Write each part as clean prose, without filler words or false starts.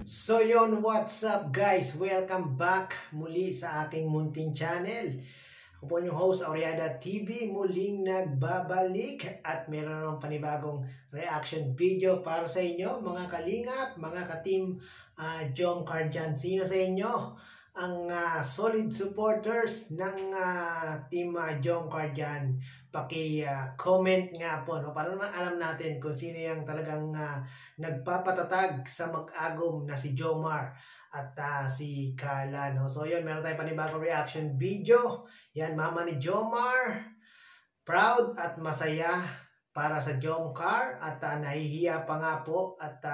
So yun, what's up guys? Welcome back muli sa aking munting channel. Ako po yung host, Aureada TV, muling nagbabalik at meron namang panibagong reaction video para sa inyo, mga kalingap, mga ka-team Jomcar dyan. Sino sa inyo ang solid supporters ng team Jomcar dyan? Paki-comment nga po, no? Para na alam natin kung sino yung talagang nagpapatatag sa mag-agom na si Jomar at si Carla, no? So yun, meron tayong panibagong reaction video. Yan, mama ni Jomar, proud at masaya para sa Jomcar at nahihiya pa nga po at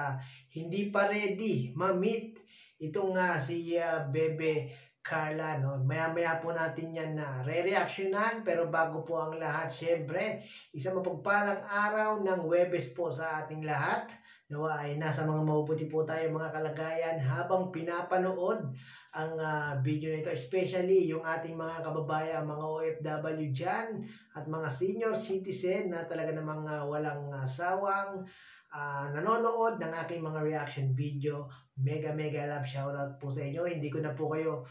hindi pa ready ma-meet itong si Bebe Carla, no? Maya-maya po natin yan na re-reactionan, pero bago po ang lahat, syempre, isang mapagpalang araw ng Huwebes po sa ating lahat. Nawa ay nasa mga mabubuti po tayo mga kalagayan habang pinapanood ang video nito, especially yung ating mga kababayan, mga OFW dyan at mga senior citizen na talaga namang walang sawang nanonood ng aking mga reaction video. Mega love shoutout po sa inyo. Hindi ko na po kayo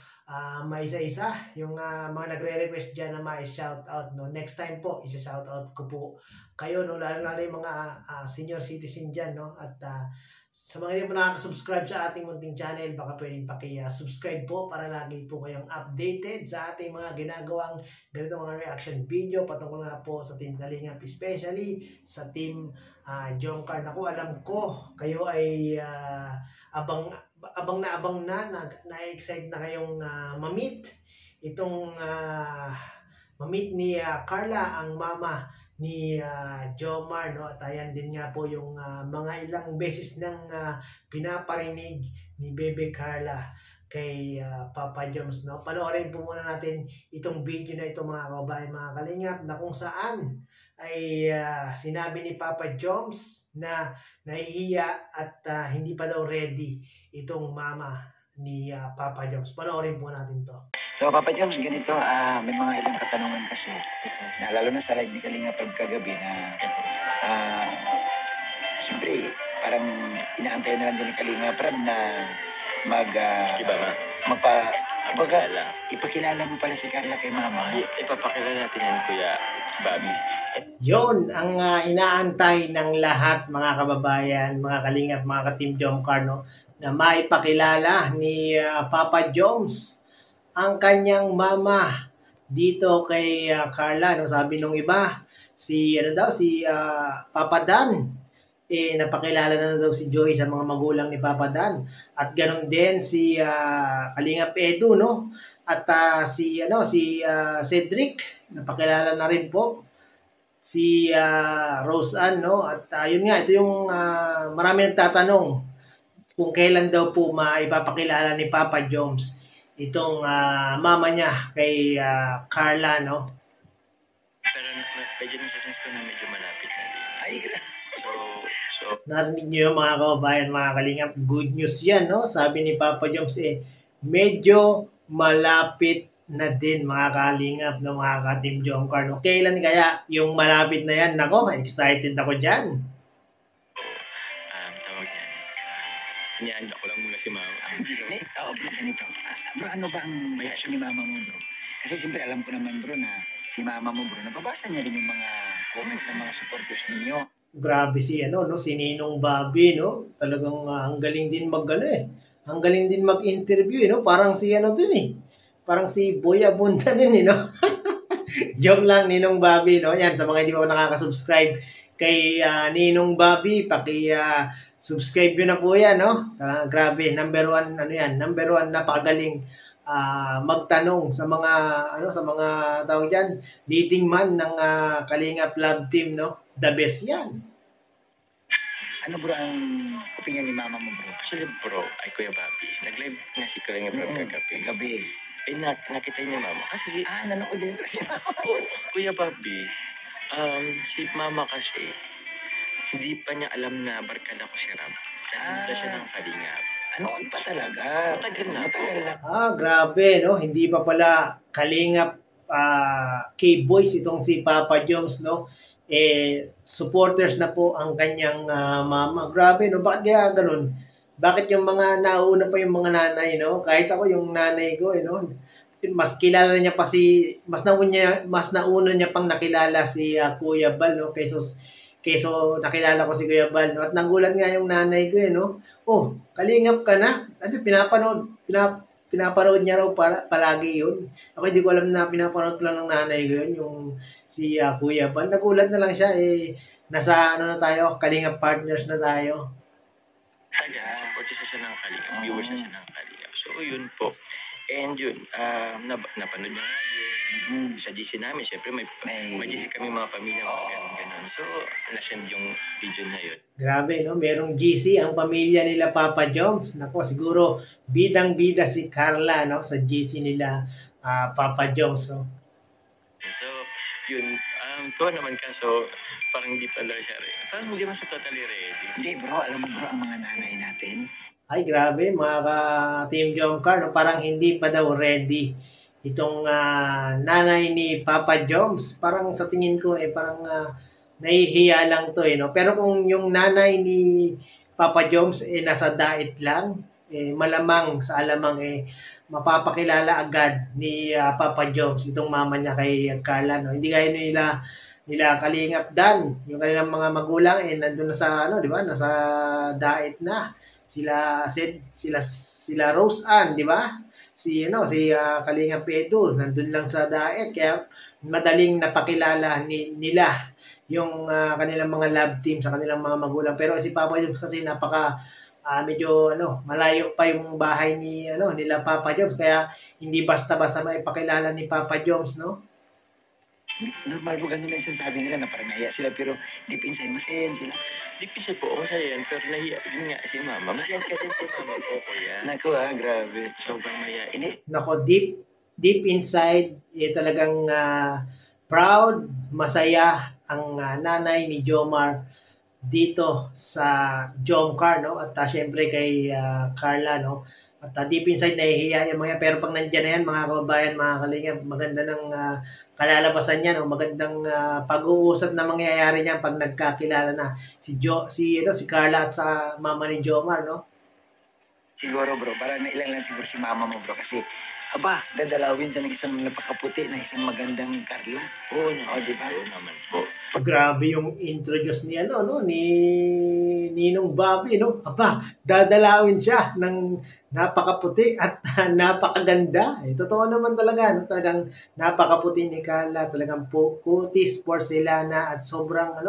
maisa-isa yung mga nagre-request dyan na ma-shoutout, no? Next time po, isa-shoutout ko po kayo, no? Lalo yung mga senior citizen dyan, no? At sa mga hindi po nakaka-subscribe sa ating munting channel, baka pwedeng paki-subscribe po para lagi po kayong updated sa ating mga ginagawang ganito mga reaction video patungkol nga po sa Team Kalingap, especially sa Team Jomcar. Naku, alam ko kayo ay abang na-excite na kayong ma-meet itong ma-meet ni Carla, ang mama ni Jomar, no? At ayan din nga po yung mga ilang beses nang pinaparinig ni Bebe Carla kay Papa Joms, no? Panoorin po muna natin itong video na ito mga kababayan, mga kalingap, na kung saan ay sinabi ni Papa Joms na nahihiya at hindi pa daw ready itong mama ni Papa Joms. Panoorin po natin to. So, Papa Joms, ganito, may mga ilang katanungan kasi, lalo na sa live ni Kalinga pagkagabi na, siyempre, parang inaantay na lang din ni Kalinga Prab na ipakilala mo pala si Carla kay mama. Ipapakilala natin yan, Kuya Bobby. Yon ang inaantay ng lahat, mga kababayan, mga kalingap, mga ka-Team Jomcar, no? Na maipakilala ni Papa Joms ang kanyang mama dito kay Carla, no? Sabi nung iba, si Papa Dan, napakilala na daw si Joy sa mga magulang ni Papa Dan. At ganoon din si Kalingap Edu, no? At si Cedric, napakilala na rin po. Si Rose Ann, no? At yun nga, ito yung marami nagtatanong kung kailan daw po maipapakilala ni Papa Joms itong mama niya kay Carla, no? Pero medyo nasa-sense ko na medyo malapit na din. Ay, So, narinig niyo yung mga kababayan, mga kalingap, good news yan, no? Sabi ni Papa Joms, medyo malapit na din, mga kalingap, no, mga ka-Team Jomcar, no? Kailan kaya yung malapit na yan? Nako, excited ako dyan. tawag yan. Inianda ko lang muna si Mama. Oo, bro, ganito. Bro, ano ba ang reaction ni mama mo, bro? Kasi siyempre alam ko naman, bro, na si mama mo, bro, nababasa niya rin yung mga comment ng mga supporters ninyo. Grabe si si Ninong Bobby, no? Talagang ang galing din Ang galing din mag-interview, no? Parang si din Parang si Boy Abunda rin, no? Joke lang, Ninong Bobby, no? Yan, sa mga hindi pa nakaka-subscribe kay Ninong Bobby, subscribe yun na po yan, no? Grabe, number one napakagaling magtanong sa mga tawag diyan, leading man ng Kalingap Love Team, no? The best yan. Ano, bro, ang opinion ni mama mo, bro? Actually, bro, ay Kuya Bobby, nag-live na si Kalinga Bro kagabi. Nakita niya Mama. Kasi nanood din kasi. Kuya Bobby, si Mama kasi, hindi pa niya alam na barkada ko si Ram. Dahil siya ng Kalingap. Anood pa talaga. Matagal na. Grabe, no? Hindi pa pala Kalingap K-Boys itong si Papa Joms, no? Supporters na po ang kanyang mama. Grabe, no? Bakit kaya ganun? Bakit yung mga nauuna pa yung mga nanay, no? Kahit ako yung nanay ko, no? Mas kilala niya pa mas nauna niya pang nakilala si Kuya Bal, no? Kaysa nakilala ko si Kuya Bal, no? At nagulat nga yung nanay ko, no? Oh, kalingap ka na? Ano, pinapanood niya raw palagi yun. Ako hindi ko alam na pinapanood lang ng nanay ko yun, yung si Kuya Bal. Nagulat na lang siya, nasa ano na tayo, kalingap partners na tayo. Kaya, support siya ng Kalingap. Viewers na siya ng Kalingap. So, yun po. And yun, napanood niya nga yun. Sa GC namin, syempre may GC kami mga pamilya, mga ganun. So, nasend yung video na yun. Grabe, no? Merong GC ang pamilya nila Papa Joms. Nako, siguro bidang-bida si Carla, no? Sa GC nila Papa Joms, no? So, yun. Tuwa naman kaso, parang hindi pala siya rin. Parang hindi man siya totally ready. Hindi bro, alam mo bro, ang mga nanay natin. Ay, grabe, mga ka-Team Jomcar, no? Parang hindi pa daw ready itong nanay ni Papa Joms. Parang sa tingin ko, parang nahihiya lang to, no? Pero kung yung nanay ni Papa Joms, nasa diet lang, malamang sa alamang, mapapakilala agad ni Papa Joms itong mama niya kay Carla, no? Hindi gaya nila Kalingap Dan, yung kanilang mga magulang nandun na sa ano, di ba? Nasa diet na. Sila Rose Ann, di ba? Si Kalingap Edu, nandun lang sa diet, kaya madaling napakilala nila yung kanilang mga love team sa kanilang mga magulang. Pero si Papa Joms kasi medyo malayo pa yung bahay nila Papa Joms, kaya hindi basta-basta maipakilala ni Papa Joms, no? Normal po ganun yung sinasabi nila na parang nahiya sila, pero deep inside masaya sila. Deep inside po, masaya yan, pero nahiya din nga si mama. Masaya ka din si mama po, kuya. Naku grabe. Sobrang mahiya. Nako, deep inside, talagang proud, masaya ang nanay ni Jomar dito sa Jomcar, no? At syempre kay Carla, no? At deep inside nahihiya yung mga, pero pag nandiyan na yan, mga kababayan, mga kalingap, maganda ng kalalabasan niya, no? Magandang pag-uusap na mangyayari niyan pag nagkakilala na si Carla at sa mama ni Jomar, no? Siguro bro, parang nailang lang siguro si mama mo bro, kasi dadalawin siya ng isang napakaputi na isang magandang Carla. Oo, di ba? Oo naman po. Grabe yung introduce ni ni Ninong Bobby, no? Dadalawin siya ng napakaputi at napakaganda. Totoo naman talaga, no? Talagang napakaputi ni Carla, talagang kutis, porcelana, at sobrang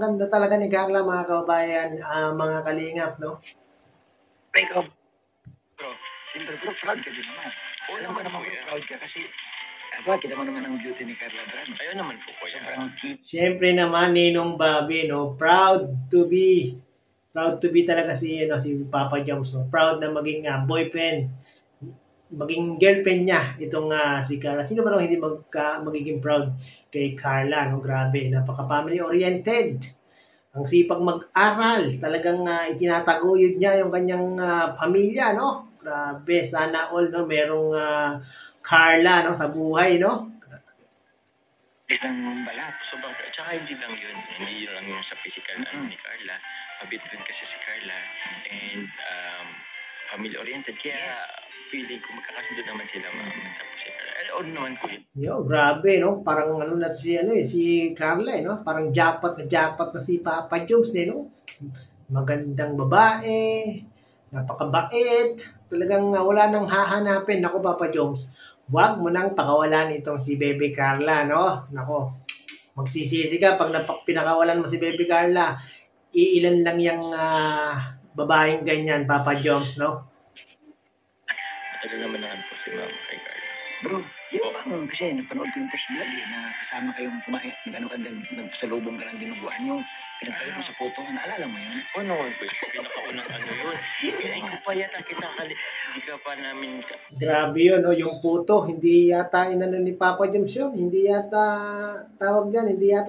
ganda talaga ni Carla, mga kababayan, mga kalingap, no? Ikaw, bro, siyempre bro, proud ka din naman. Alam ko naman bro, proud ka kasi kita mo naman ang beauty ni Carla Brand. Ayun naman po, kuya. Sobrang cute. Siyempre naman, Ninong Bobby, no? Proud to be talaga si Papa Joms, no? Proud na maging boyfriend, maging girlfriend niya itong si Carla. Sino ba hindi magiging proud kay Carla, no? Grabe, napaka-family oriented. Ang sipag mag-aral, talagang itinataguyod niya yung kanyang pamilya, no? Grabe, sana all, no? Merong Carla, no? Sa buhay, no? Isang balat. Sobrang, tsaka hindi lang yun sa physical ni Carla. Mabit rin kasi si Carla. And family-oriented. Kaya feeling ko magkakasundo naman sila tapos si Carla. Naman ko yun. Yo, grabe, no? Parang si Carla, no? Parang jackpot na si Papa Joms, no? Magandang babae, napakabait, talagang wala nang hahanapin. Nako, Papa Joms, wag mo nang pakawalan itong si Baby Carla, no? Nako, magsisisi ka pag pinakawalan mo si Baby Carla. Iilan lang yung babaeng ganyan, Papa Joms, no? Matagal naman naman po si Mama kay Carla. Bro, yung bang kasi napanood ko yung first vlog na kasama kayong kumain, nagpasalubong ka ng dinuguan, yung pinagpalit mo sa photo, naalala mo yun? Oo naman po, pinakaunang yun. Hindi ko pa yata hindi ka pa namin... Grabe yun, no? Yung photo, hindi yata inano ni Papa Joms yun, hindi yata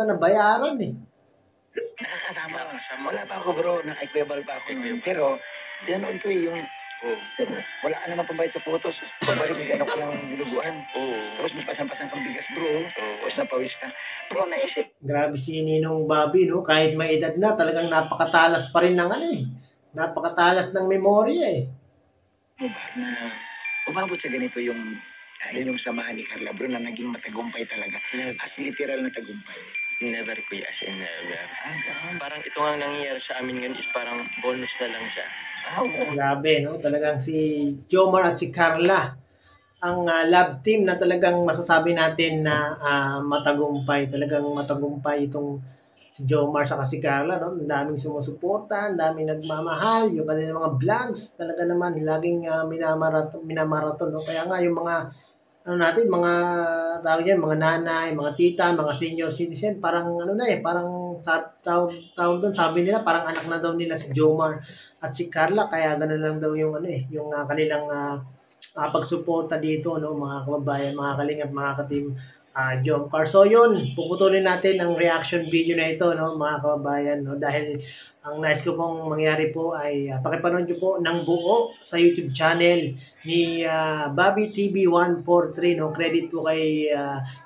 nabayaran eh. Nakakasama. Wala pa ako bro, naka-equable pa ako nun. Pero, pinanood ko yung wala ka naman pambayad sa photos. Pabalik may gano'n ka lang dinuguan. Tapos may pasan-pasan kang bigas bro. Tapos napawis ka. Bro, naisip. Grabe si Ninong Bobby, no? Kahit may edad na, talagang napakatalas pa rin ng napakatalas ng memorya eh. Na umabot sa ganito yung samahan ni Carla bro na naging matagumpay talaga. As literal na tagumpay. Never kuya, as in never. Parang ito nga nangyayari sa amin ngayon is parang bonus na lang siya. Grabe, no? Talagang si Jomar at si Carla, ang love team na talagang masasabi natin na matagumpay. Talagang matagumpay itong si Jomar sa si Carla, no? Ang daming sumusuporta, ang daming nagmamahal, yung kanilang mga vlogs, talaga naman laging minamaraton, no? Kaya nga yung mga natin, mga tawag yan, mga nanay, mga tita, mga senior citizen, parang parang tawag doon, sabi nila, parang anak na daw nila si Jomar at si Carla, kaya gano'n lang daw yung yung kanilang pagsuporta dito, no, mga kababayan, mga kalingap, mga ka-team Jomcar. So yun, puputulin natin ang reaction video na ito, no, mga kababayan, no, dahil ang nais ko pong mangyari po ay pakipanood nyo po ng buo sa YouTube channel ni Bobby TV 143, no. Credit po kay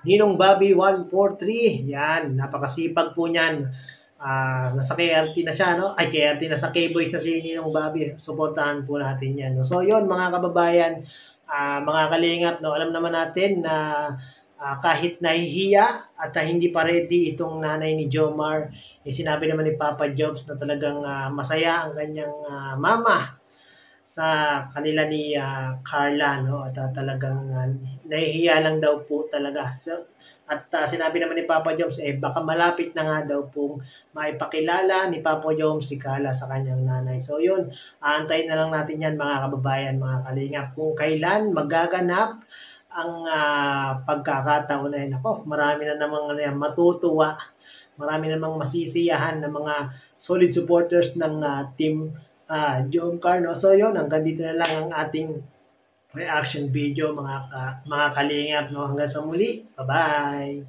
Ninong Bobby 143. Yan, napakasipag po niyan. Nasa KRT na siya, no? Ay, KRT na sa K-Boys na si Ninong Bobby. Suportahan po natin yan, no? So yun, mga kababayan, mga kalingap, no, alam naman natin na kahit nahihiya at hindi pa ready itong nanay ni Jomar, sinabi naman ni Papa Jobs na talagang masaya ang kanyang mama sa kanila ni Carla, no? At talagang nahihiya lang daw po talaga. So, at sinabi naman ni Papa Joms, baka malapit na nga daw pong maipakilala ni Papa Joms si Carla sa kanyang nanay. So yun, aantayin na lang natin yan mga kababayan, mga kalingap, kung kailan magaganap ang pagkakataon na yun. Ako, marami na namang matutuwa, marami namang masisiyahan ng mga solid supporters ng team Jomcar, no? So yun, hanggang dito na lang ang ating reaction video mga kalingap, no? Hanggang sa muli, bye-bye!